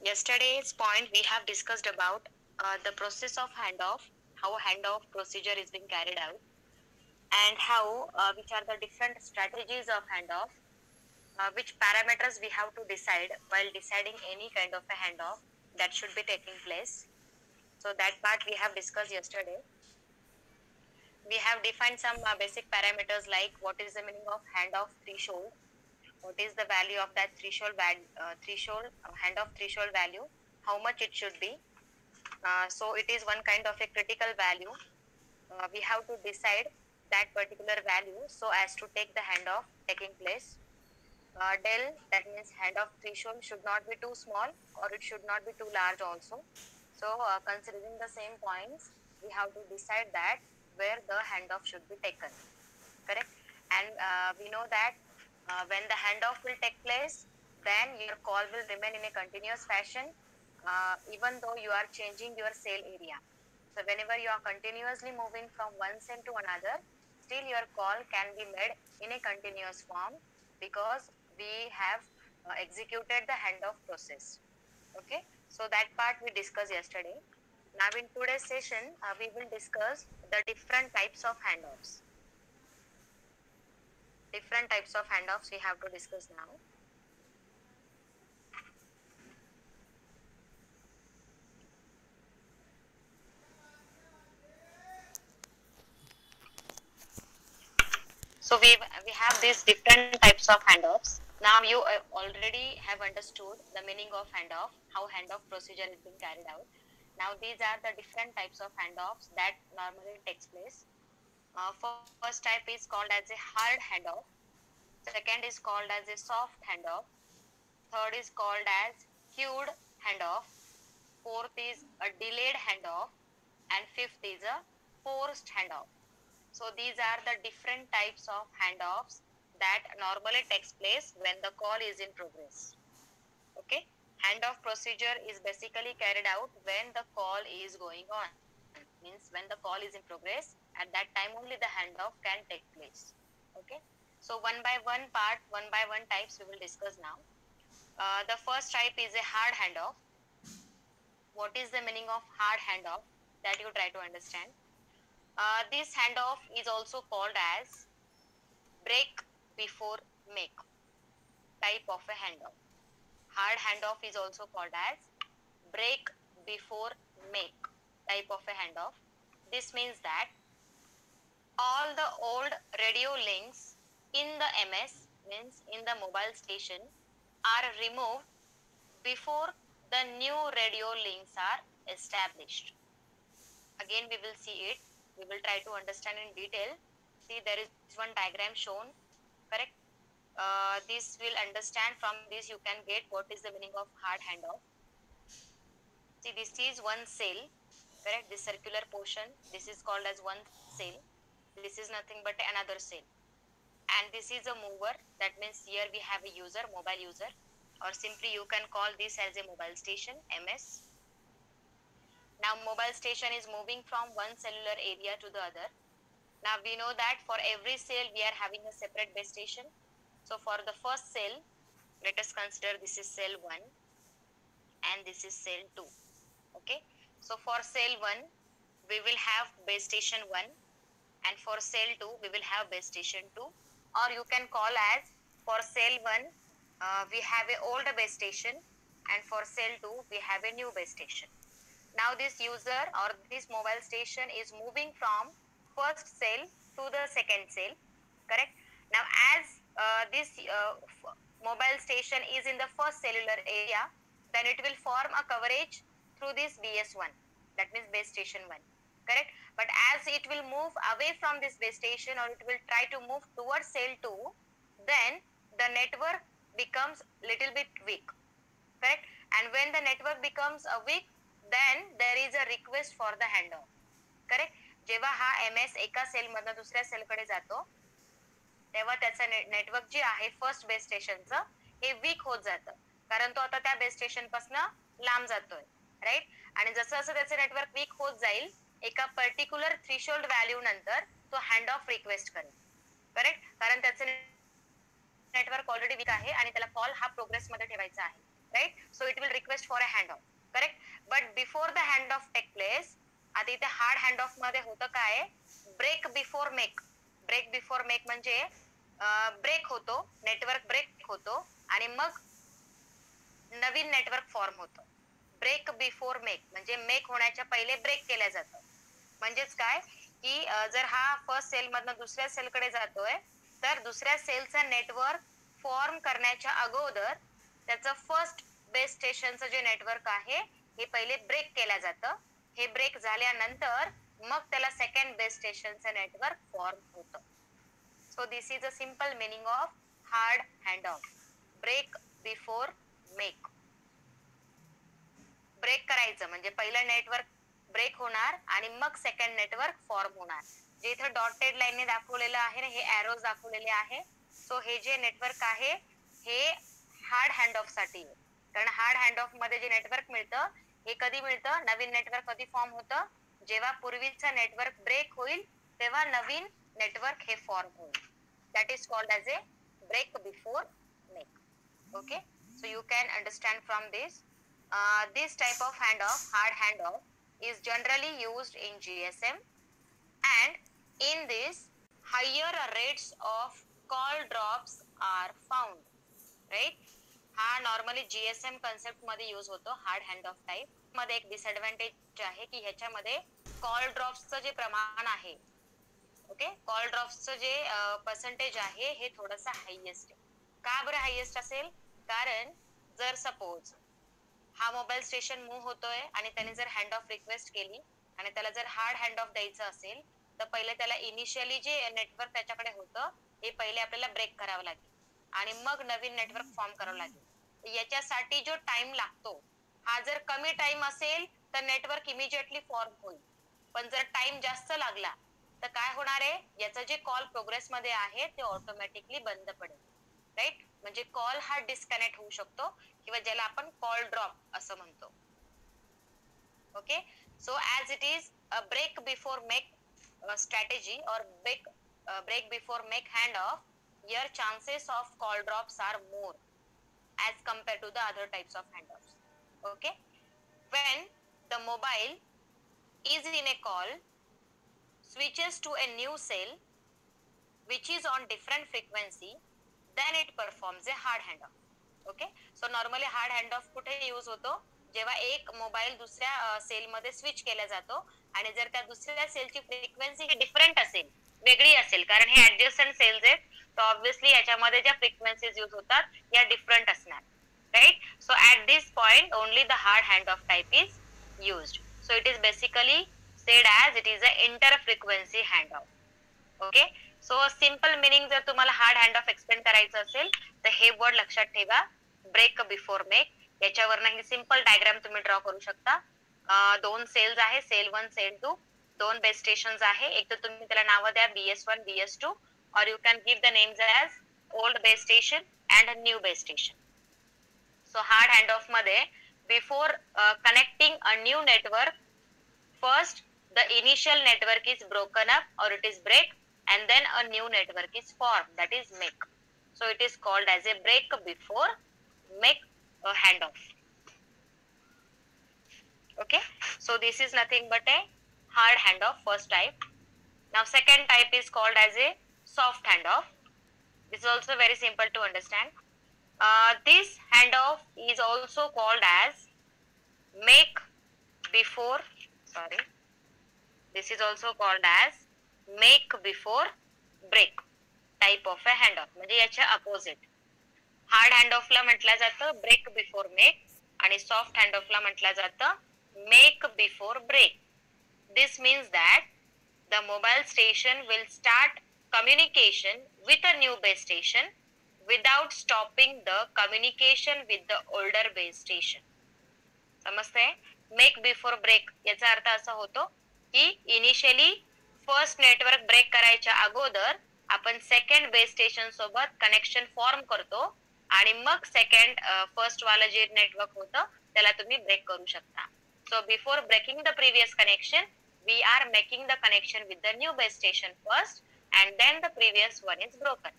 Yesterday's point we have discussed about the process of handoff, how handoff procedure is being carried out, and how which are the different strategies of handoff, which parameters we have to decide while deciding any kind of a handoff that should be taking place. So that part we have discussed yesterday. We have defined some basic parameters like what is the meaning of handoff threshold, what is the value of that handoff threshold value, how much it should be. So it is one kind of a critical value. We have to decide that particular value so as to take the handoff taking place. Del, that means handoff threshold should not be too small or it should not be too large also. So considering the same points, we have to decide that where the handoff should be taken. Correct? And we know that when the handoff will take place, then your call will remain in a continuous fashion, even though you are changing your cell area. So whenever you are continuously moving from one cell to another, still your call can be made in a continuous form because we have executed the handoff process. Okay, so that part we discussed yesterday. Now in today's session, we will discuss the different types of handoffs. Different types of handoffs we have to discuss now. So we have these different types of handoffs. Now you already have understood the meaning of handoff, how handoff procedure is being carried out. Now these are the different types of handoffs that normally takes place. First type is called as a hard handoff. Second is called as a soft handoff. Third is called as queued handoff. Fourth is a delayed handoff. And fifth is a forced handoff. So these are the different types of handoffs that normally takes place when the call is in progress. Okay. Handoff procedure is basically carried out when the call is going on. Means when the call is in progress, at that time only the handoff can take place. Okay. So one by one types we will discuss now. The first type is a hard handoff. What is the meaning of hard handoff? That you try to understand. This handoff is also called as break before make type of a handoff. Hard handoff is also called as break before make type of a handoff. This means that all the old radio links in the MS, means in the mobile station, are removed before the new radio links are established. Again we will see it. We will try to understand in detail. See, there is one diagram shown, correct? This will understand, from this you can get what is the meaning of hard handoff. See, this is one cell, correct? This circular portion, this is called as one cell. This is nothing but another cell. And this is a mover, that means here we have a user, mobile user, or simply you can call this as a mobile station, MS. Now mobile station is moving from one cellular area to the other. Now we know that for every cell we are having a separate base station. So for the first cell, let us consider this is cell 1 and this is cell 2. Okay. So for cell 1, we will have base station 1, and for cell 2, we will have base station 2. Or you can call as, for cell 1, we have a old base station, and for cell 2, we have a new base station. Now this user or this mobile station is moving from first cell to the second cell, correct? Now as this mobile station is in the first cellular area, then it will form a coverage through this BS1, that means base station 1, correct? But as it will move away from this base station, or it will try to move towards cell 2, then the network becomes little bit weak, correct? And when the network becomes weak, then there is a request for the handoff, correct? जेव्हा हा MS एका sale मधून दुसऱ्या sale कडे जातो, तेव्हा त्याचं network जे आहे फर्स्ट बेस स्टेशनचं हे वीक होत जातं, कारण तो आता त्या बेस स्टेशन पासून लांब जातोय, राईट? आणि जसं जसं त्याचं नेटवर्क वीक होत जाईल, एका पर्टिक्युलर थ्रेशोल्ड व्हॅल्यू नंतर तो हँड ऑफ रिक्वेस्ट करेल, करेक्ट? कारण त्याचं नेटवर्क ऑलरेडी वीक आहे आणि त्याला कॉल हा प्रोग्रेस मध्ये ठेवायचा आहे, right? So it will request for a handoff, correct? But before the handoff take place, आता इथे हार्ड हँडऑफ मध्ये होतं काय, break before make. Break before make म्हणजे ब्रेक होतो, नेटवर्क ब्रेक होतो आणि मग नवीन नेटवर्क फॉर्म होतं. ब्रेक बिफोर मेक म्हणजे मेक होण्याच्या पहिले ब्रेक केलं जातं. म्हणजेच काय की जर हा फर्स्ट सेल मधनं दुसऱ्या सेलकडे जातोय, तर दुसऱ्या सेलचं नेटवर्क फॉर्म करण्याच्या अगोदर त्याचं फर्स्ट बेस स्टेशनचं जे नेटवर्क आहे हे पहिले ब्रेक केलं जातं. हे ब्रेक झाल्यानंतर मग त्याला सेकंड बेस स्टेशनचं नेटवर्क फॉर्म होतं. So this is a simple meaning of hard hand off. Break before make. Break करायचं म्हणजे पहिलं नेटवर्क ब्रेक होणार आणि मग सेकंड नेटवर्क फॉर्म होणार. जे इथे डॉटेड लाईनने दाखवलेलं आहे ना, हे एरोज दाखवलेले आहे. सो हे जे नेटवर्क आहे हे हार्ड हँड ऑफ साठी आहे. कारण हार्ड हँड ऑफ मध्ये जे नेटवर्क मिळतं हे कधी मिळतं, नवीन नेटवर्क कधी फॉर्म होतं, जेव्हा पूर्वीचं नेटवर्क ब्रेक होईल तेव्हा नवीन नेटवर्क हे फॉर्म होईल. That is called as a break before make. Okay, so you can understand from this. This type of handoff, hard handoff, is generally used in GSM, and in this higher rates of call drops are found, right? हा normally GSM concept मध्ये use होतो hard hand off type मध्ये. एक disadvantage आहे की ह्याच्यामध्ये call ड्रॉप्सचं जे प्रमाण आहे, ओके, कॉल ड्रॉप्सचं जे पर्सेंटेज आहे हे थोडंसं हायेस्ट आहे. का बरं हायेस्ट असेल, कारण जर सपोज हा मोबाईल स्टेशन मूव्ह होतोय आणि त्याने जर हँड ऑफ रिक्वेस्ट केली आणि त्याला जर हार्ड हँड ऑफ द्यायचं असेल तर पहिले त्याला इनिशियली जे नेटवर्क त्याच्याकडे होतं हे पहिले आपल्याला ब्रेक करावं लागेल आणि मग नवीन नेटवर्क फॉर्म करावं लागेल. याच्यासाठी जो टाइम लागतो हा जर कमी टाइम असेल तर नेटवर्क इमिजिएटली फॉर्म होईल. पण जर टाइम जास्त लागला तर काय होणार आहे, याचं जे कॉल प्रोग्रेस मध्ये आहे ते ऑटोमॅटिकली बंद पडेल, राईट? म्हणजे कॉल हा डिस्कनेक्ट होऊ शकतो किंवा ज्याला आपण कॉल ड्रॉप असं म्हणतो. Okay, so as it is a break before make strategy or break before make handoff, your chances of call drops are more as compared to the other types of handoffs. Okay, when the mobile is in a call switches to a new cell which is on different frequency, then it performs a hard handoff. Okay, so normally hard handoff कुठे use होतो, जेव्हा एक mobile दुसऱ्या sale मध्ये switch केला जातो आणि जर त्या दुसऱ्या सेलची फ्रिक्वेन्सी ही डिफरंट असेल, वेगळी असेल, कारण हे ऍडजस्टंट सेल्स आहेत तर ऑब्व्हियसली याच्यामध्ये ज्या फ्रिक्वेन्सीज यूज होतात या डिफरंट असणार, right? So at this point only the hard hand off type is used. So it is basically said as it is a interfrequency handoff. Okay, so simple meaning जर तुम्हाला hard hand of explain करायचं असेल तर हे word लक्षात ठेवा, break before make. याच्यावरनं ही simple diagram तुम्ही draw करू शकता. दोन सेल्स आहे, सेल 1 सेल 2, दोन बेस स्टेशन्स आहे. एक तर तुम्ही त्याला नाव द्या BS1 BS2 or you can give the names as old base station and new base station. So hard handoff मध्ये before connecting a new network, first the initial network is broken up or it is break and then a new network is formed, that is make. So it is called as a break before make handoff. Okay, so this is nothing but a hard handoff, first type. Now second type is called as a soft handoff. This is also very simple to understand. This handoff is also called as make before, sorry, this is also called as make before break type of a handoff. म्हणजे याच्या opposite hard handoff ला म्हटलं जातं break before make आणि soft handoff ला म्हटलं जातं make before break. This means that the mobile station will start communication with a new base station without stopping the communication with the older base station. समजतंय? Make before break याचा अर्थ असा होतो की initially first network break करायच्या अगोदर आपण second base station सोबत कनेक्शन फॉर्म करतो आणि मग सेकंड फर्स्ट वाला जे नेटवर्क होतं त्याला तुम्ही ब्रेक करू शकता. So before breaking the previous connection we are making the connection with the new base station first and then the previous one is broken.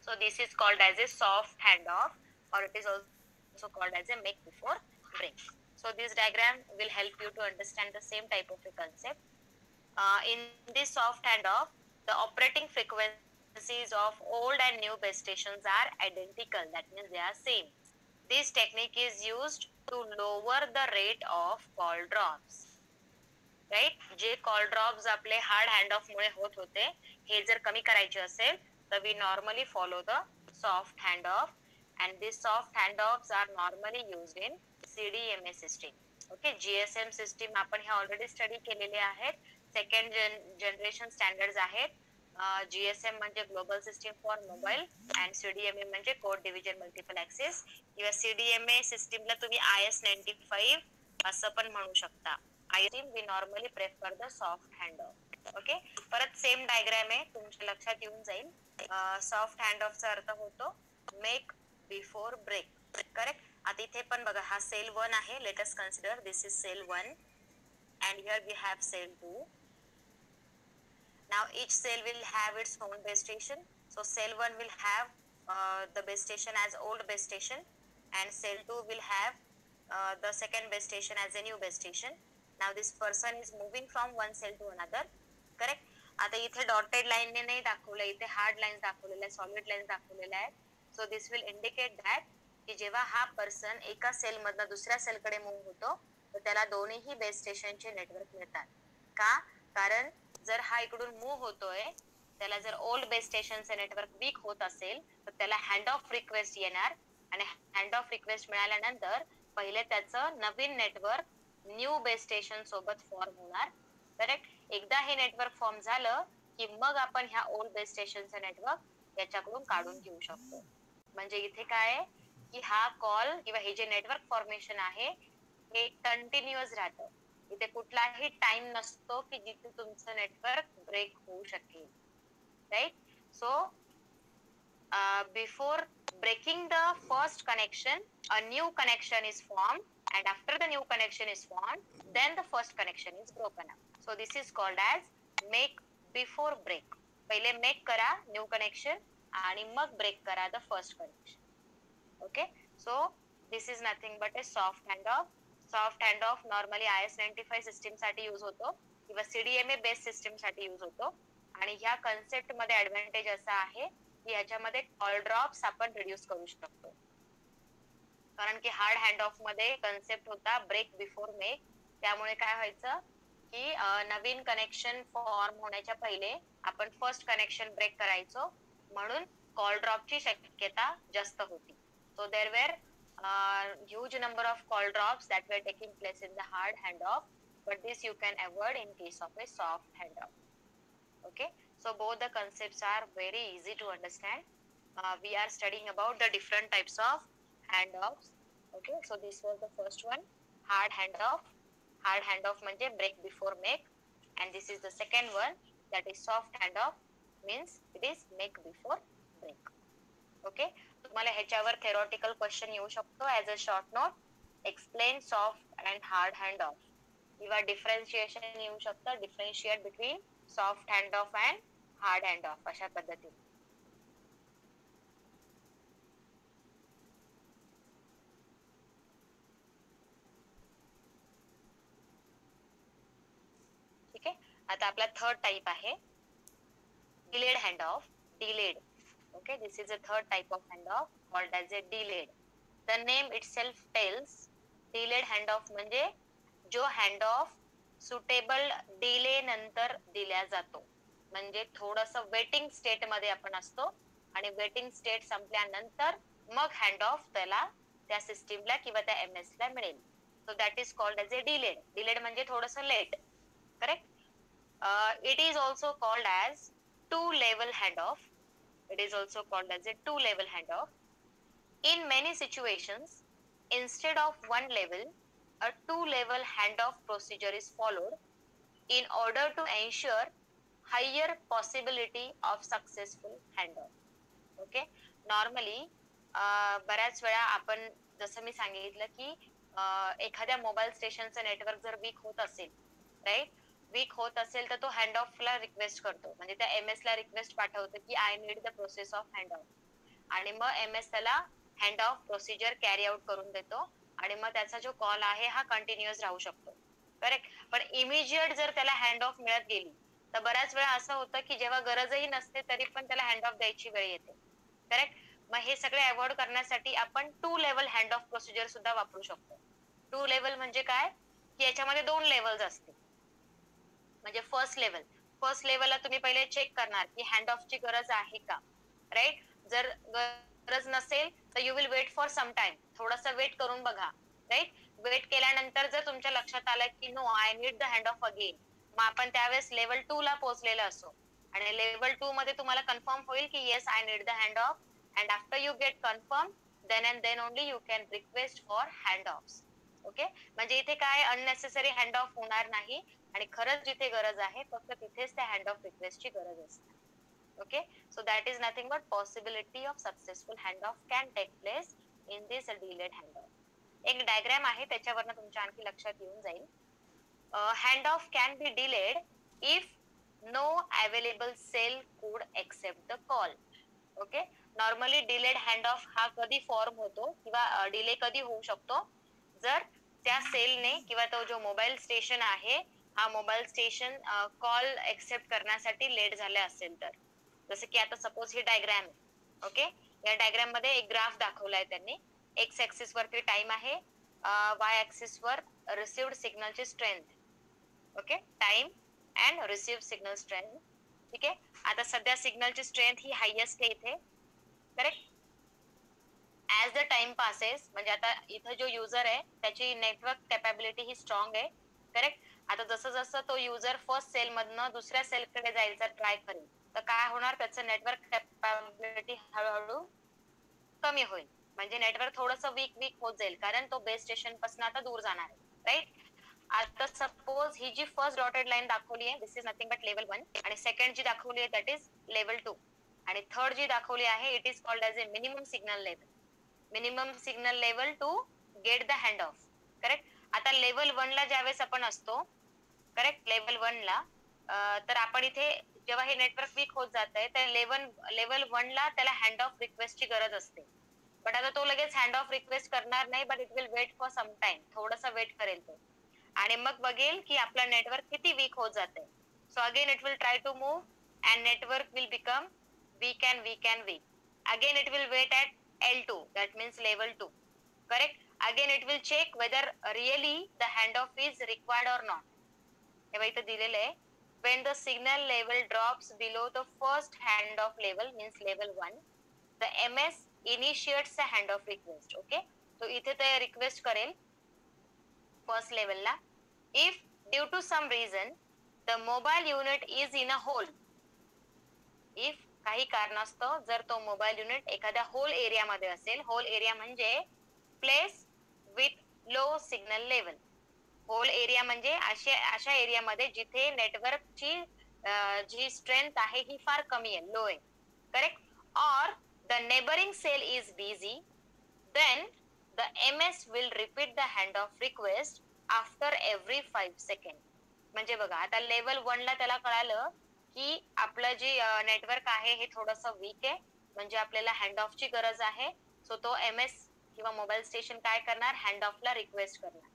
So this is called as a soft handoff or it is also also called as a make before break. So this diagram will help you to understand the same type of a concept. In this soft handoff, the operating frequencies of old and new base stations are identical. That means they are same. This technique is used to lower the rate of call drops. Right, जे call drops आपले hard hand off मुळे होत होते हे जर कमी करायचे असेल तर we normally follow the soft hand off and this soft hand offs are normally used in CDMA system. Okay, GSM system आपण हे ऑलरेडी स्टडी केलेले आहेत. सेकंड जनरेशन स्टँडर्ड्स आहेत. GSM म्हणजे global system for mobile and CDMA म्हणजे code division multiple access किंवा CDMA सिस्टीमला तुम्ही IS-95 असं पण म्हणू शकता. we normally prefer the soft handoff. Okay, परत सेम डायग्राम आहे, तुमच्या लक्षात येऊन जाईल. सॉफ्ट हँडऑफ चा अर्थ होतो मेक बिफोर ब्रेक. करेक्ट. आता इथे पण बघा हा सेल 1 आहे. Let us consider this is cell 1 and here we have cell 2. Now each cell will have its own base station. So cell 1 will have the base station as old base station and cell 2 will have the second base station as a new base station. Now this person is moving from one cell to another. Correct. आता इथे dotted line ने नाही दाखवलं, इथे hard lines दाखवलेल्या आहेत, solid lines दाखवलेल्या आहेत. So this will indicate that की जेव्हा हा पर्सन एका सेल मधनं दुसऱ्या सेल कडे मूव्ह होतो तर त्याला दोन्हीही बेस स्टेशनचे नेटवर्क मिळतात. का? कारण जर हा इकडून मूव्ह होतोय त्याला जर ओल्ड बेस स्टेशनचे नेटवर्क वीक होत असेल तर त्याला हँड ऑफ रिक्वेस्ट येणार आणि हँड ऑफ रिक्वेस्ट मिळाल्यानंतर पहिले त्याचं नवीन नेटवर्क न्यू बेस स्टेशन सोबत फॉर्म होणार. करेक्ट. एकदा हे नेटवर्क फॉर्म झालं की मग आपण ह्या ओल्ड बेस स्टेशनचं नेटवर्क याच्याकडून काढून घेऊ शकतो. म्हणजे इथे काय आहे की हा कॉल किंवा हे जे नेटवर्क फॉर्मेशन आहे हे कंटिन्युअस राहतं. इथे कुठलाही टाइम नसतो की जिथे तुमचं नेटवर्क ब्रेक होऊ शकेल. Right. So before breaking the first connection, a new connection is formed, and after the new connection is formed, then the first connection is broken up. So this is called as make before break. पहिले make करा new connection आणि मग break करा the first connection. Okay, so this is nothing but a soft handoff. Soft handoff normally IS-95 system साठी use होतो किंवा CDMA based system साठी use होतो. आणि ह्या कन्सेप्ट मध्ये ऍडव्हान्टेज असा आहे की याच्यामध्ये कॉल ड्रॉप्स आपण रिड्यूस करू शकतो. कारण की हार्ड हँड ऑफ मध्ये कन्सेप्ट होता ब्रेक बिफोर मेक. त्यामुळे काय व्हायचं की नवीन कनेक्शन फॉर्म होण्याच्या पहिले आपण फर्स्ट कनेक्शन ब्रेक करायचो म्हणून कॉल ड्रॉपची शक्यता जास्त होती. So there were huge number of call drops that were taking place in the hard handoff, but this you can avoid in case of a soft handoff. Okay, so both the concepts are very easy to understand. We are studying about the different types of handoffs. Okay, so this was the first one, hard handoff. Hard handoff म्हणजे break before make, and this is the second one, that is soft handoff, means it is make before break. Okay, तुम्हाला ह्याच्यावर theoretical question येऊ शकतो as a short note. Explain soft and hard handoff किंवा differentiation येऊ शकतं, differentiate between soft handoff and hard handoff अशा पद्धतीने. ठीक आहे. आता आपला थर्ड टाइप आहे delayed handoff. Delayed. Okay, this is a third type of handoff called as a delayed. The name itself tells delayed handoff म्हणजे जो handoff सुटेबल डिले नंतर दिल्या जातो. म्हणजे थोडस वेटिंग स्टेट मध्ये आपण असतो आणि वेटिंग स्टेट संपल्यानंतर मग हँड ऑफ त्याला त्या सिस्टीमला किंवा त्या MS ला मिळेल. So that is called as a delayed. Delayed म्हणजे थोडस late. Correct. It is also called as two level hand off. It is also called as a two-level handoff. In many situations, instead of one level, a two-level handoff procedure is followed in order to ensure higher possibility of successful handoff. Okay, normally बऱ्याच वेळा आपण जसं मी सांगितलं की एखाद्या mobile स्टेशनचं network जर weak होत असेल, राईट, वीक होत असेल तर तो हँड ऑफला रिक्वेस्ट करतो. म्हणजे त्या MS ला रिक्वेस्ट पाठवतो की I need the process of hand of आणि मग MS त्याला hand of procedure carry out करून देतो आणि मग त्याचा जो कॉल आहे हा कंटिन्युअस राहू शकतो. करेक्ट. पण इमिजिएट जर त्याला हँड ऑफ मिळत गेली तर बऱ्याच वेळा असं होतं की जेव्हा गरजही नसते तरी पण त्याला हँड ऑफ द्यायची वेळ येते. करेक्ट. मग हे सगळे अवॉइड करण्यासाठी आपण 2 लेवल हँड ऑफ प्रोसिजर सुद्धा वापरू शकतो. 2 लेवल म्हणजे काय, की याच्यामध्ये 2 लेवल्स असतील. म्हणजे फर्स्ट लेवलला तुम्ही पहिले चेक करणार की हँड ऑफची गरज आहे का, राईट. जर गरज नसेल तर you will wait for some time, थोडासा वेट करून बघा, राईट. वेट केल्यानंतर जर तुमच्या लक्षात आलं की no I need the hand off again, मग आपण त्यावेळेस लेवल 2 ला पोहोचलेला असो आणि लेवल 2 मध्ये तुम्हाला कन्फर्म होईल की yes I need the hand off, and after you get confirm then and then only you can request for hand off. Okay. म्हणजे इथे काय अननेसेसरी हँड ऑफ होणार नाही आणि खरंच जिथे गरज आहे फक्त तिथेच त्या हँड ऑफ रिक्वेस्टची गरज असते. Okay. So that is nothing but possibility of successful hand off can take place in this delayed hand off. एक डायग्राम आहे त्याच्यावरनं तुमच्या आणखी लक्षात येऊन जाईल. Hand off can be delayed if no available cell could accept the call. Okay. Normally delayed hand off हा कधी फॉर्म होतो किंवा डिले कधी होऊ शकतो, जर त्या सेलने किंवा तो जो मोबाईल स्टेशन आहे हा मोबाईल स्टेशन कॉल एक्सेप्ट करण्यासाठी लेट झाले असेल तर. जसं की आता सपोज ही डायग्राम आहे. ओके. या डायग्राम मध्ये एक ग्राफ दाखवलाय त्यांनी. एक्स ऍक्सिस वरती टाइम आहे, वाय ऍक्सिस वर रिसिव्ड सिग्नलची strength. Okay. Time and receive signal strength. ठीक आहे. आता सध्या सिग्नलची स्ट्रेंथ ही हायेस्ट आहे इथे. Correct. As the time passes म्हणजे आता इथं जो युजर आहे त्याची नेटवर्क कॅपॅबिलिटी ही स्ट्रॉंग आहे. करेक्ट. आता जसं जसं तो युजर फर्स्ट सेल मधनं दुसऱ्या सेलकडे जायचा ट्राय करेल तर काय होणार, त्याचं नेटवर्क कॅपॅबिलिटी हळूहळू कमी होईल. म्हणजे नेटवर्क थोडंसं वीक होत जाईल कारण तो बेस स्टेशन पासून आता दूर जाणार आहे. राईट. आता सपोज ही जी फर्स्ट डॉटेड लाईन दाखवली आहे दिस इज नथिंग बट लेवल 1 आणि सेकंड जी दाखवली आहे दॅट इज लेवल 2 आणि थर्ड जी दाखवली आहे it is called as a minimum signal level. Minimum signal level to get the hand off. Correct. आता लेवल 1 ला ज्यावेळेस आपण असतो, करेक्ट, लेवल 1 ला तर आपण इथे जेव्हा हे नेटवर्क वीक होत जात आहे तर लेवल 1 ला त्याला हँड ऑफ रिक्वेस्टची गरज असते. बट आता तो लगेच हँड ऑफ रिक्वेस्ट करणार नाही, but it will wait for some time, थोडासा वेट करेल तो आणि मग बघेल की आपला नेटवर्क किती वीक होत जाते. So again it will try to move and network will become weak and weak and weak. Again it will wait at L2, that means level 2. Correct. Again it will check whether really the handoff is required or not. हे इथं दिलेलं आहे, when the signal level drops below the first handoff level means level 1, the MS initiates a handoff request. Okay. so इथे ते request करेल first लेवलला. if due to some reason the mobile unit is in a hole, if काही कारणास्तव जर तो mobile unit एखाद्या hole एरियामध्ये असेल, होल एरिया म्हणजे place with low signal level. Hole area म्हणजे अशा एरियामध्ये जिथे नेटवर्कची जी स्ट्रेंथ आहे ही फार कमी आहे, लो आहे. Correct. Or the neighboring cell is busy, then the MS will repeat the hand off request after every 5 second. म्हणजे बघा आता लेवल 1 ला त्याला कळालं की आपलं जे नेटवर्क आहे हे थोडंसं वीक आहे, म्हणजे आपल्याला हँड ऑफची गरज आहे. सो तो MS किंवा मोबाईल स्टेशन काय करणार, हँड ऑफला रिक्वेस्ट करणार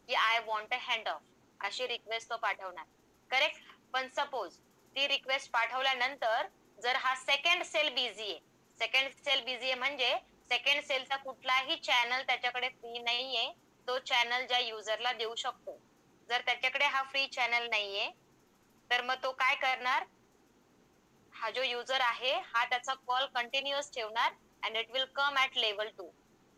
की I want a hand of, अशी रिक्वेस्ट तो पाठवणार. करेक्ट. पण सपोज ती रिक्वेस्ट पाठवल्यानंतर जर हा सेकंड सेल बिझी आहे, सेकंड सेल बिझी आहे म्हणजे सेकंड सेलचा कुठलाही चॅनल त्याच्याकडे फ्री नाहीये, तो चॅनल ज्या युजरला देऊ शकतो. जर त्याच्याकडे हा फ्री चॅनल नाहीये तर मग तो काय करणार, हा जो युजर आहे हा त्याचा कॉल कंटिन्युअस ठेवणार and it will come at level 2.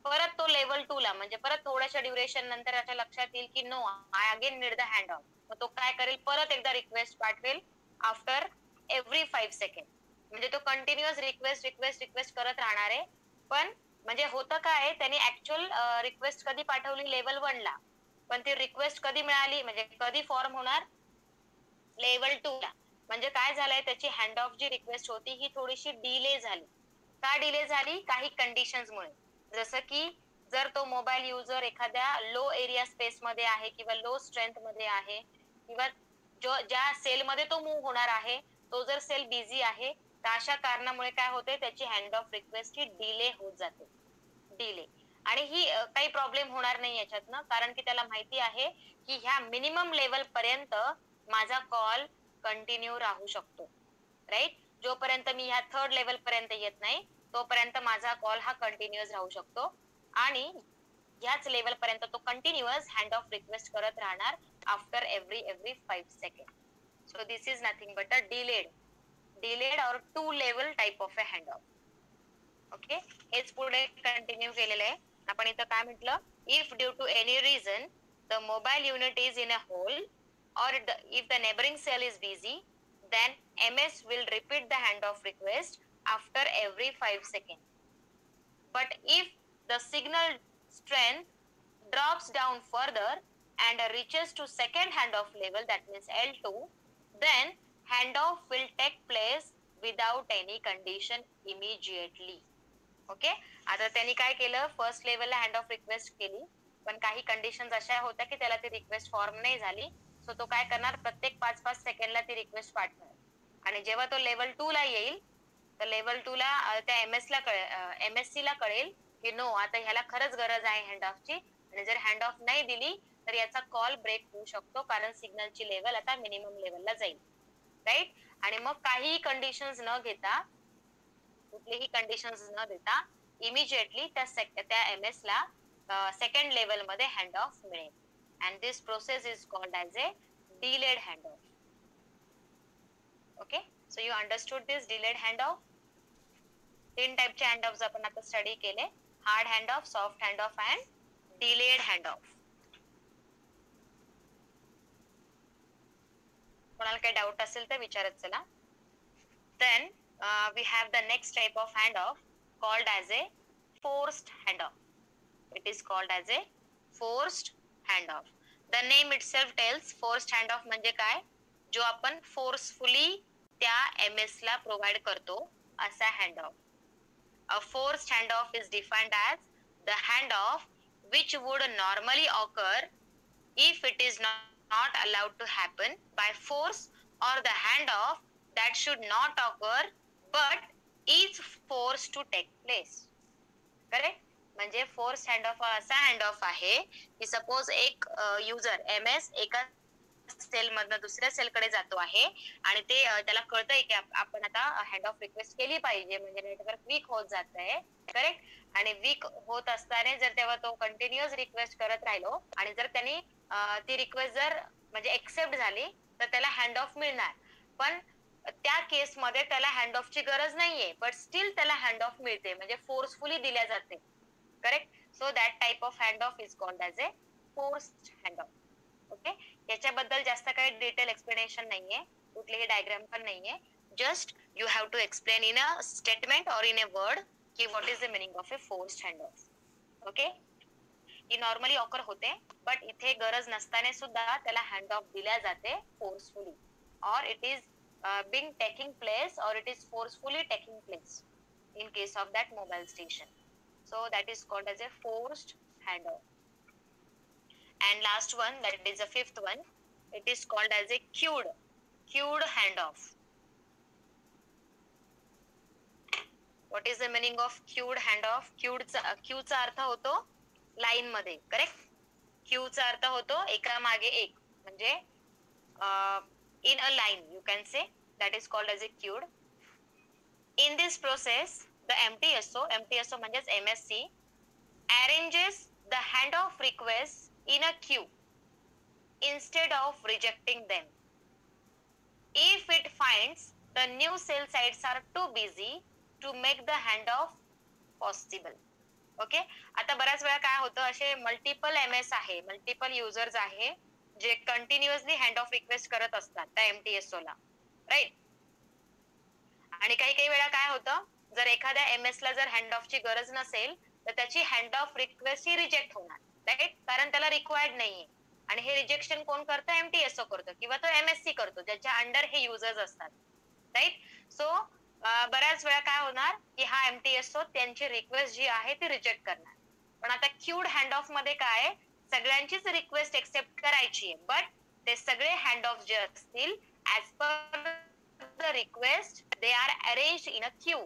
परत तो लेवल 2 ला म्हणजे परत थोड्याशा ड्युरेशन नंतर त्याच्या लक्षात येईल की no I again need the hand off. मग तो काय करेल, परत एकदा रिक्वेस्ट पाठवेल आफ्टर एव्हरी 5 सेकंड. म्हणजे तो कंटिन्युअस रिक्वेस्ट करत राहणार आहे. पण म्हणजे होतं काय, त्यांनी ऍक्च्युअल रिक्वेस्ट कधी पाठवली, लेवल 1 ला, पण ती रिक्वेस्ट कधी मिळाली म्हणजे कधी फॉर्म होणार, लेवल 2 ला. म्हणजे काय झालंय, त्याची हँड ऑफ जी रिक्वेस्ट होती ही थोडीशी डिले झाली. का डिले झाली, काही कंडिशन्समुळे. जसं की जर तो मोबाईल युजर एखाद्या लो एरिया स्पेस मध्ये आहे किंवा लो स्ट्रेंथ मध्ये आहे किंवा ज्या सेलमध्ये तो मूव्ह होणार आहे तो जर सेल बिझी आहे, तर अशा कारणामुळे काय होते, त्याची हँड ऑफ रिक्वेस्ट ही डिले होत जाते. डिले. आणि ही काही प्रॉब्लेम होणार नाही याच्यातनं, कारण की त्याला माहिती आहे की ह्या मिनिमम लेवल पर्यंत माझा कॉल कंटिन्यू राहू शकतो, राईट. जोपर्यंत मी ह्या थर्ड लेवल पर्यंत येत नाही तोपर्यंत माझा कॉल हा कंटिन्युअस राहू शकतो आणि ह्याच लेवल पर्यंत तो कंटिन्युअस हँड ऑफ रिक्वेस्ट करत राहणार after every 5 second. So this is nothing but a delayed or two level type of a hand off. Okay, हेच पुढे कंटिन्यू केलेलं आहे. आपण इथं काय म्हटलं, if due to any reason the mobile unit is in a hole or if the neighboring cell is busy, then MS will repeat the handoff request after every 5 seconds. But if the signal strength drops down further and reaches to second handoff level, that means L2, then handoff will take place without any condition immediately. Okay, आता त्यांनी काय केलं, first लेवलला hand off request केली, पण काही conditions अशा होत्या की त्याला ती रिक्वेस्ट फॉर्म नाही झाली. सो तो काय करणार, प्रत्येक 5-5 सेकंडला ती रिक्वेस्ट पाठवणार. आणि जेव्हा तो लेवल 2 ला येईल तर लेवल 2 ला त्या एमएससी ला कळेल की नो, आता ह्याला खरंच गरज आहे हँड ऑफची, आणि जर हँड ऑफ नाही दिली तर याचा कॉल ब्रेक होऊ शकतो, कारण सिग्नलची लेवल आता मिनिमम लेवलला जाईल, राईट. आणि मग काही कंडिशन्स न घेता, कुठलीही कंडिशन्स न देता इमिजिएटली त्या एमएस ला सेकंड लेवल मध्ये हँड ऑफ मिळेल. And this process is called as A delayed hand off. Okay, so you understood this delayed hand of. 3 टाइपचे हँड ऑफ आपण आता स्टडी केले, hard hand of, soft hand off and delayed hand of. कोणाला काही doubt असेल तर विचारत चला. Then we have the next type of handoff called as a forced handoff. It is called as a forced handoff. The name itself tells forced handoff म्हणजे काय, जो आपण forcefully त्या MS ला प्रोव्हाइड करतो असा handoff. A forced handoff is defined as the handoff which would normally occur if it is not allowed to happen by force, or the handoff that should not occur but is forced to take place. Correct. म्हणजे force handoff असा handoff आहे की suppose एक user MS एका sale मधनं दुसऱ्या sale कडे जातो आहे आणि ते त्याला कळतंय की आपण आता हँड ऑफ रिक्वेस्ट केली पाहिजे, म्हणजे नेटवर्क वीक होत जात आहे, करेक्ट. आणि वीक होत असताना जर तेव्हा तो कंटिन्युअस रिक्वेस्ट करत राहिलो आणि जर त्यांनी ती रिक्वेस्ट जर म्हणजे एक्सेप्ट झाली तर त्याला हँड ऑफ मिळणार. पण त्या केसमध्ये त्याला हँड ऑफची गरज नाहीये, बट स्टील त्याला हँड ऑफ मिळते, म्हणजे फोर्सफुली दिल्या जाते, correct. So that type of hand of is called as A forced hand off. Okay, याच्याबद्दल जास्त काही डिटेल एक्सप्लेनेशन नाहीये, कुठलीही डायग्राम पण नाहीये, just you have to explain in a statement or in a word की what is the meaning of a forced hand off. Okay, ही normally occur होते, बट इथे गरज नसताना सुद्धा त्याला हँड ऑफ दिल्या जाते फोर्सफुली, और it is being taking place, or it is forcefully taking place in case of that mobile station. So that is called as a forced handoff. And last one, that is the fifth one, it is called as a queued handoff. What is the meaning of queued handoff? queue चा अर्थ होतो line मध्ये, correct. queue चा अर्थ होतो एका मागे एक, म्हणजे in a line you can say, that is called as a queued. In this process the MTSO म्हणजेच MSC arranges the handoff requests in a queue instead of rejecting them if it finds the new cell sites are too busy to make the handoff possible. Okay, आता बऱ्याच वेळा काय होतं, असे multiple MS आहे, multiple users आहे जे continuously hand off request करत असतात त्या एमटीएसओ ला, राईट. आणि काही वेळा काय होतं, जर एखाद्या एमएस ला जर हँड ऑफची गरज नसेल तर त्याची हँड ऑफ रिक्वेस्ट ही रिजेक्ट होणार, राईट, कारण त्याला रिक्वायर्ड नाहीये. आणि हे रिजेक्शन कोण करतं, एमटीएसओ करतो किंवा तो एमएससी करतो, ज्याच्या अंडर हे युजर्स असतात, राईट. सो बऱ्याच वेळा काय होणार की हा एमटीएसओ त्यांची रिक्वेस्ट जी आहे ती रिजेक्ट करणार. पण आता क्यूड हँड ऑफ मध्ये काय, सगळ्यांचीच रिक्वेस्ट एक्सेप्ट करायची आहे, बट ते सगळे हँड ऑफ जे असतील as per the request they are arranged in a Q.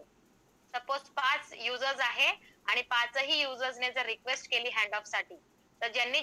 Suppose 5 users आहे आणि 5ही युजर्सने जर रिक्वेस्ट केली हँड ऑफ साठी, तर ज्यांनी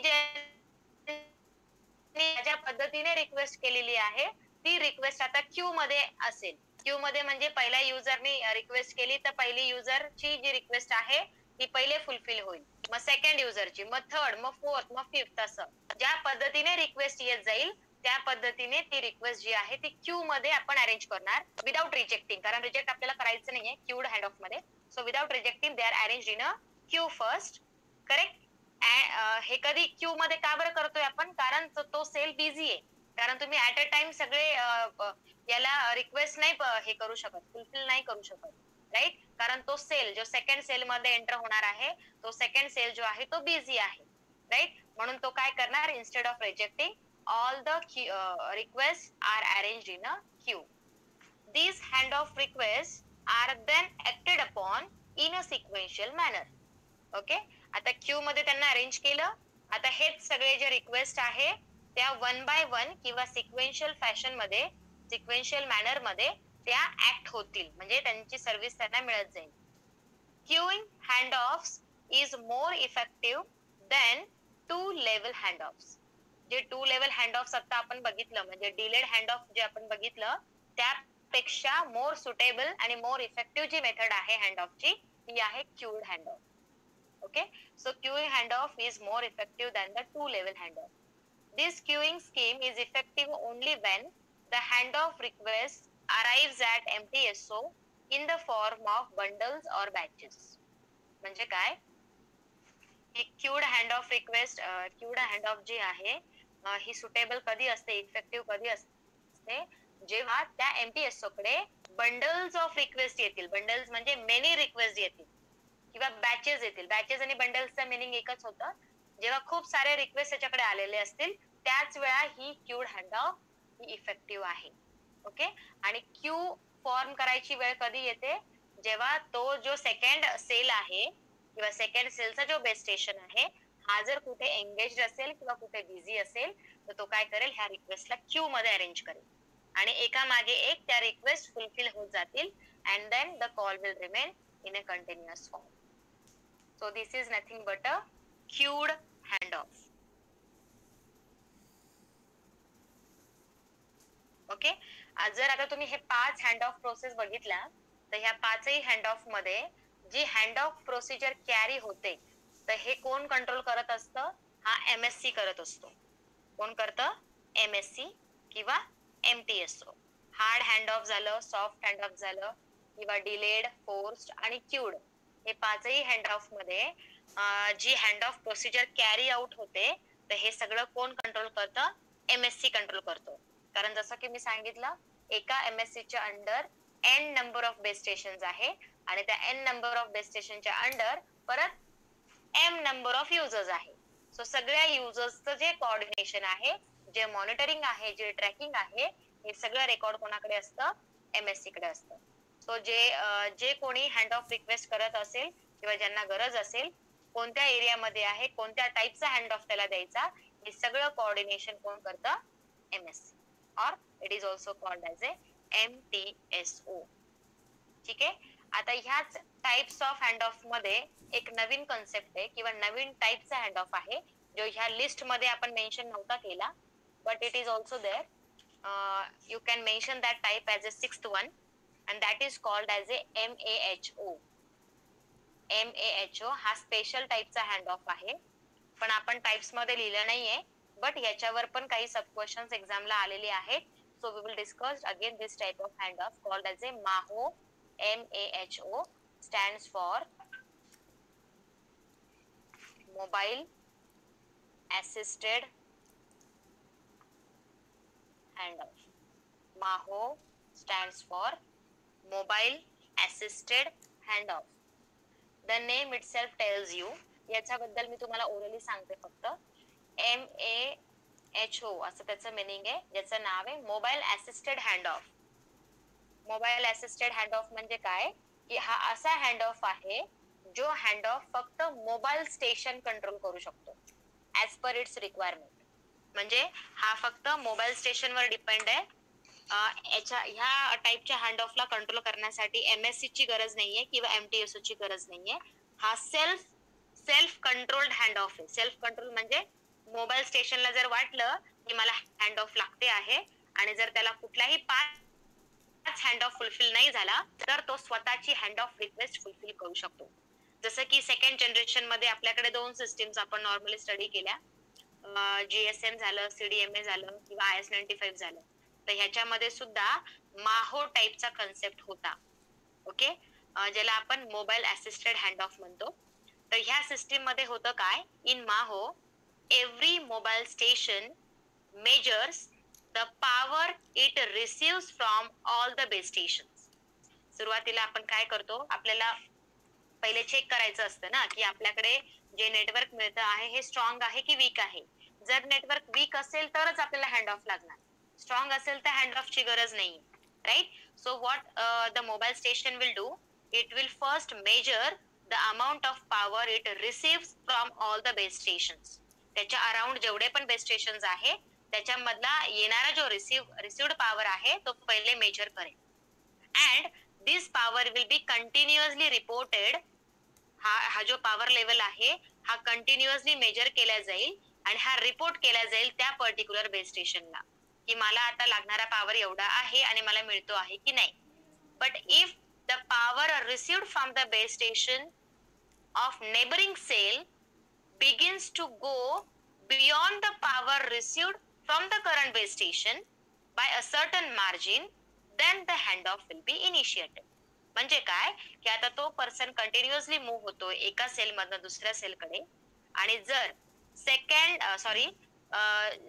ज्या पद्धतीने रिक्वेस्ट केलेली आहे ती रिक्वेस्ट आता क्यू मध्ये असेल. क्यू मध्ये म्हणजे पहिल्या युजरनी रिक्वेस्ट केली तर पहिली युजरची जी रिक्वेस्ट आहे ती पहिले फुलफिल होईल, मग सेकंड युजरची, मग थर्ड, मग फोर्थ, मग फिफ्थ, असं ज्या पद्धतीने रिक्वेस्ट येत जाईल त्या पद्धतीने ती रिक्वेस्ट जी आहे ती क्यू मध्ये आपण अरेंज करणार विदाउट रिजेक्टिंग, कारण रिजेक्ट आपल्याला करायचं नाहीये क्यूड हँड ऑफ मध्ये. So without rejecting they are arrange in a Q first. Correct. हे कधी क्यू मध्ये का बरं करतोय आपण, कारण तो सेल बिझी आहे, कारण तुम्ही ऍट अ टाइम सगळे याला रिक्वेस्ट नाही हे करू शकत, फुलफिल नाही करू शकत, राईट. कारण तो सेल जो सेकंड सेल मध्ये एंटर होणार आहे तो सेकंड सेल जो आहे तो बिझी आहे, राईट. म्हणून तो काय करणार, instead of rejecting all the requests are arranged in a queue. These handoff requests are then acted upon in a sequential manner. Okay. आता क्यू मध्ये त्यांना अरेंज केलं. आता हेच सगळे जे रिक्वेस्ट आहे त्या वन बाय वन किंवा सिक्वेन्शियल फॅशन मध्ये, सिक्वेन्शियल मॅनर मध्ये त्या ऍक्ट होतील, म्हणजे त्यांची सर्व्हिस त्यांना मिळत जाईल. Queuing handoffs is more effective than two level handoffs. जे टू लेवल हँडऑफ्स आता आपण बघितलं, म्हणजे डिलेड हँडऑफ जे आपण बघितलं त्यापेक्षा मोर सुटेबल आणि मोर इफेक्टिव्ह जी मेथड आहे हँडऑफची ती आहे cued handoff. Okay, so queuing handoff is more effective than the two-level handoff. This queuing scheme is effective only when the handoff request arrives at MTSO in the form of bundles or batches. म्हणजे काय, queued handoff request, queued handoff जी आहे ही suitable कधी असते, effective कधी असते, जेव्हा त्या MTSO कडे बंडल्स ऑफ रिक्वेस्ट येतील. बंडल्स म्हणजे मेनी रिक्वेस्ट येतील किंवा बॅचेस येतील. बॅचेस आणि बंडल्सचं मिनिंग एकच होतं, जेव्हा खूप सारे रिक्वेस्ट त्याच्याकडे आलेले असतील त्याच वेळा ही क्यूड हँडऑफ ही इफेक्टिव्ह आहे. ओके. आणि क्यू फॉर्म करायची वेळ कधी येते, जेव्हा तो जो सेकंड सेल आहे किंवा सेकंड सेलचा जो बेस स्टेशन आहे हा जर कुठे एंगेज असेल किंवा कुठे बिझी असेल तर तो काय करेल, ह्या रिक्वेस्टला क्यू मध्ये अरेंज करेल आणि एका मागे एक त्या रिक्वेस्ट फुलफिल होत जातील and then the call will remain in a continuous form. So this is nothing but a queued handoff. Okay. जर आता तुम्ही हे 5 हँडऑफ प्रोसेस बघितल्या तर ह्या 5ही हँडऑफ मध्ये जी हँडऑफ प्रोसिजर कॅरी होते तर हे कोण कंट्रोल करत असतं, हा MSC करत असतो. कोण करतं, MSC किंवा MTSO. हार्ड हँडऑफ झालं, सॉफ्ट हँडऑफ झालं किंवा डिलेड, फोर्स्ड आणि क्यूड, हे 5ही हँडऑफ मध्ये जी हँडऑफ प्रोसिजर कॅरी आउट होते तर हे सगळं कोण कंट्रोल करतं, MSC कंट्रोल करतो. कारण जसं की मी सांगितलं एका MSC च्या under n number of base station आहे आणि त्या n नंबर ऑफ बेस स्टेशनच्या अंडर परत m नंबर ऑफ युजर्स आहे. सो सगळ्या युजर्सचं जे कोऑर्डिनेशन आहे, जे मॉनिटरिंग आहे, जे ट्रॅकिंग आहे, हे सगळं रेकॉर्ड कोणाकडे असतं, MSC कडे असतं. सो जे कोणी हँड ऑफ रिक्वेस्ट करत असेल किंवा ज्यांना गरज असेल, कोणत्या एरियामध्ये आहे, कोणत्या टाईपचा हँड ऑफ त्याला द्यायचा, हे सगळं कोऑर्डिनेशन कोण करतं, MSC, और it is also called as A MTSO. ठीक आहे. आता ह्याच टाइप्स ऑफ हँड ऑफ मध्ये एक नवीन कन्सेप्ट आहे किंवा नवीन टाइपचा हँड ऑफ आहे जो ह्या लिस्ट मध्ये आपण मेन्शन नव्हता केला, but it is also there. You can mention that type as a 6th one and that is called as a MAHO. MAHO हा स्पेशल टाइपचा हँड ऑफ आहे, पण आपण टाइप्स मध्ये लिहिलं नाहीये, बट याच्यावर पण काही सब क्वेश्चन्स एक्झामला आलेले आहेत. So we will discuss again this type of hand off called as a MAHO. MAHO stands for Mobile Assisted Handoff. MAHO stands for Mobile Assisted Handoff. The name itself tells you. याच्याबद्दल मी तुम्हाला orally सांगते फक्त. MAHO असं त्याचं meaning आहे, ज्याचं नाव आहे mobile assisted hand of. Mobile assisted hand of म्हणजे काय, की हा असा हँड ऑफ आहे जो हँड ऑफ फक्त मोबाईल स्टेशन कंट्रोल करू शकतो ऍज पर इट्स रिक्वायरमेंट. म्हणजे हा फक्त मोबाईल स्टेशनवर डिपेंड आहे. ह्या टाइपच्या हँड ऑफला कंट्रोल करण्यासाठी MSC ची गरज नाहीये किंवा MTSO ची गरज नाहीये. हा सेल्फ कंट्रोल्ड हँड ऑफ आहे. सेल्फ कंट्रोल म्हणजे मोबाईल स्टेशनला जर वाटलं की मला हँड ऑफ लागते आहे आणि जर त्याला कुठलाही पाच हँड ऑफ फुलफिल नाही झाला तर तो स्वतःची हँड ऑफ रिक्वेस्ट फुलफिल करू शकतो. जसं की सेकंड जनरेशन मध्ये आपल्याकडे 2 सिस्टीम्स आपण नॉर्मली स्टडी केल्या, GSM झालं, CDMA झालं किंवा IS-95 झालं. तर ह्याच्यामध्ये सुद्धा माहो टाईपचा कन्सेप्ट होता. ओके, ज्याला आपण मोबाईल असिस्टेड हँड ऑफ म्हणतो. तर ह्या सिस्टीम मध्ये होतं काय, in MAHO every mobile station measures the power it receives from all the base station. सुरुवातीला आपण काय करतो, आपल्याला पहिले चेक करायचं असतं ना की आपल्याकडे जे नेटवर्क मिळतं आहे हे स्ट्रॉंग आहे की वीक आहे. जर नेटवर्क वीक असेल तरच आपल्याला हँड ऑफ लागणार, स्ट्रॉंग असेल तर हँड ऑफची गरज नाही, right. So what the mobile station will do, it will first measure the amount of power it receives from all the base station. त्याच्या अराउंड जेवढे पण बेस स्टेशन आहे त्याच्यामधला येणारा जो रिसिव्ड पॉवर आहे तो पहिले मेजर करेल. And this power will be continuously reported. हा जो पॉवर लेवल आहे हा कंटिन्युअसली मेजर केला जाईल आणि हा रिपोर्ट केला जाईल त्या पर्टिक्युलर बेस स्टेशनला की मला आता लागणारा पॉवर एवढा आहे आणि मला मिळतो आहे की नाही. But if the power received from the base station of neighboring cell begins to go beyond the power received from the current base station by a certain margin, then the handoff will be initiated. म्हणजे काय की आता तो person continuously move होतोय एका sale मधनं दुसऱ्या सेलकडे आणि जर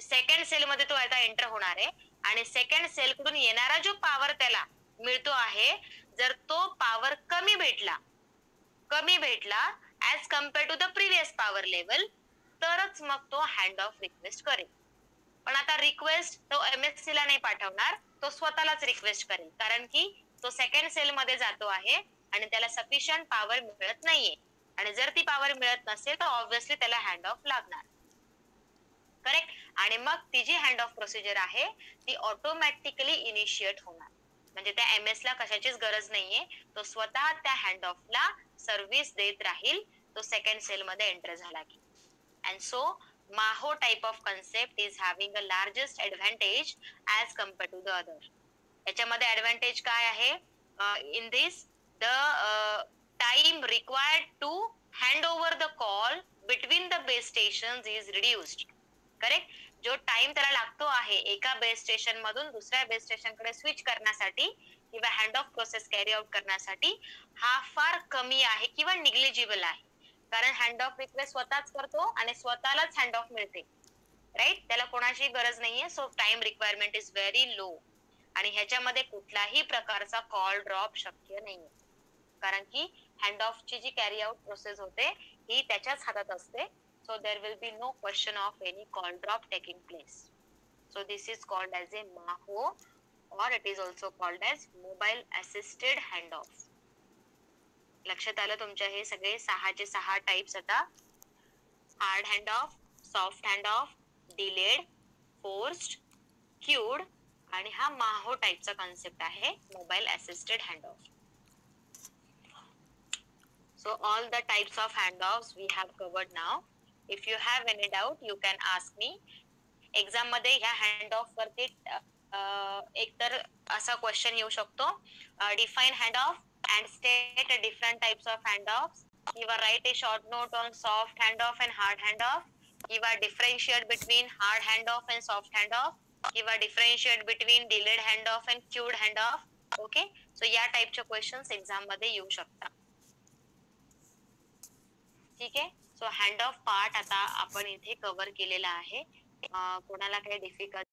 सेकंड सेल मध्ये तो आता एंटर होणार आहे आणि सेकंड सेल कडून येणारा जो पॉवर त्याला मिळतो आहे जर तो पॉवर कमी भेटला as compare to the previous power level तरच मग तो हँड ऑफ रिक्वेस्ट करेल. पण आता रिक्वेस्ट तो MSC ला नाही पाठवणार, तो स्वतःलाच रिक्वेस्ट करेल कारण की तो सेकंड सेल मध्ये जातो आहे आणि त्याला सफिशियंट पॉवर मिळत नाहीये आणि जर ती पॉवर मिळत नसेल तर ऑब्व्हियसली त्याला हँड ऑफ लागणार, करेक्ट. आणि मग ती जी हँड ऑफ प्रोसिजर आहे ती ऑटोमॅटिकली इनिशिएट होणार. म्हणजे त्या MS ला कशाचीच गरज नाहीये, तो स्वतः त्या हँड ऑफला सर्व्हिस देत राहील तो सेकंड सेल मध्ये एंटर झाला की. And so MAHO type of concept is having a largest advantage as compare to the other. याच्यामध्ये ऍडव्हान्टेज काय आहे, in this the time required to hand over the call between the base station is reduced. Correct. जो time त्याला लागतो आहे एका base station मधून दुसऱ्या बेस स्टेशन कडे स्विच करण्यासाठी किंवा hand of process carry out करण्यासाठी हा फार कमी आहे किंवा निग्लिजिबल आहे. कारण हँड ऑफ रिक्वेस्ट स्वतःच करतो आणि स्वतःलाच हँड ऑफ मिळते, राईट. त्याला कोणाची गरज नाहीये. So time requirement is very low आणि ह्याच्यामध्ये कुठल्याही प्रकारचा कॉल ड्रॉप शक्य नाहीये कारण की हँड ऑफची जी कॅरी आउट प्रोसेस होते ही त्याच्याच हातात असते. So there will be no question of any call drop taking place. So this is called as a MAHO or it is also called as mobile assisted handoff. लक्षात आलं तुमच्या हे सगळे 6चे 6 types आता, hard hand of, soft hand of, delayed, forced, cued आणि हा माहो टाइपचा concept आहे mobile assisted hand of. So all the types of handoffs we have covered now. If you have any doubt you can ask me. Exam मध्ये ह्या hand of वरती एकतर असा question येऊ शकतो, define hand off and state different types of hand off, किंवा write a short note on soft hand off and hard hand off, किंवा differentiate between hard hand off and soft hand off, किंवा differentiate between delayed hand off and queued hand off. Okay, so या टाइपचे questions exam मध्ये येऊ शकतात. ठीक आहे. So hand of part आता आपण इथे कव्हर केलेला आहे. कोणाला काही डिफिकल्ट